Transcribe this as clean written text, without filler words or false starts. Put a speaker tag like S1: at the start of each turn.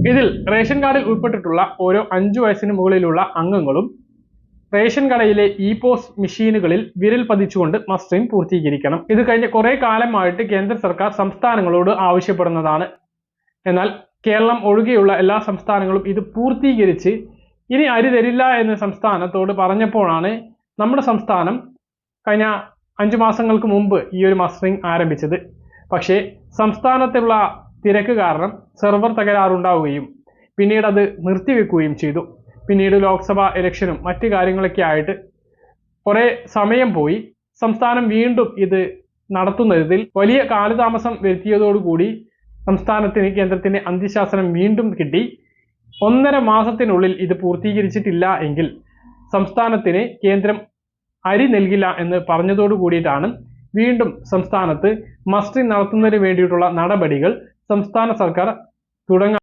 S1: ഇതിൽ റേഷൻ കാർഡിൽ ഉൾപ്പെട്ടിട്ടുള്ള ഓരോ 5 വയസ്സിന് മുകളിലുള്ള അംഗങ്ങളും റേഷൻ കടയിലെ പോസ് മെഷീനുകളിൽ വിരൽ പതിച്ചുകൊണ്ട് മസ്റ്ററിംഗ് പൂർത്തീകരിക്കണം. ഇത് കഴിഞ്ഞ കുറെ കാലമായിട്ട് കേന്ദ്ര സർക്കാർ സംസ്ഥാനങ്ങളോട് ആവശ്യപ്പെടുന്നതാണ്. എന്നാൽ കേരളം ഒഴികെയുള്ള എല്ലാ സംസ്ഥാനങ്ങളും ഇത് പൂർത്തീകരിച്ച് ഇനി അരി തരില്ല എന്ന് സംസ്ഥാനത്തോട് പറഞ്ഞപ്പോഴാണ് നമ്മുടെ സംസ്ഥാനം കഴിഞ്ഞ 5 മാസങ്ങൾക്ക് മുമ്പ് ഈ ഒരു മസ്റ്ററിംഗ് ആരംഭിച്ചത്. പക്ഷേ സംസ്ഥാനത്തുള്ള തിരക്ക് കാരണം സെർവർ തകരാറുണ്ടാവുകയും പിന്നീട് അത് നിർത്തിവെക്കുകയും ചെയ്തു. പിന്നീട് ലോക്സഭ ഇലക്ഷനും മറ്റു കാര്യങ്ങളൊക്കെ ആയിട്ട് കുറെ സമയം പോയി. സംസ്ഥാനം വീണ്ടും ഇത് നടത്തുന്നതിൽ വലിയ കാലതാമസം വരുത്തിയതോടുകൂടി സംസ്ഥാനത്തിന് കേന്ദ്രത്തിന്റെ അന്ത്യശാസനം വീണ്ടും കിട്ടി. 1.5 മാസത്തിനുള്ളിൽ ഇത് പൂർത്തീകരിച്ചിട്ടില്ല എങ്കിൽ സംസ്ഥാനത്തിന് കേന്ദ്രം അരി നൽകില്ല എന്ന് പറഞ്ഞതോടു കൂടിയിട്ടാണ് വീണ്ടും സംസ്ഥാനത്ത് മസ്റ്ററിംഗ് നടത്തുന്നതിന് വേണ്ടിയിട്ടുള്ള നടപടികൾ സംസ്ഥാന സർക്കാർ തുടങ്ങാൻ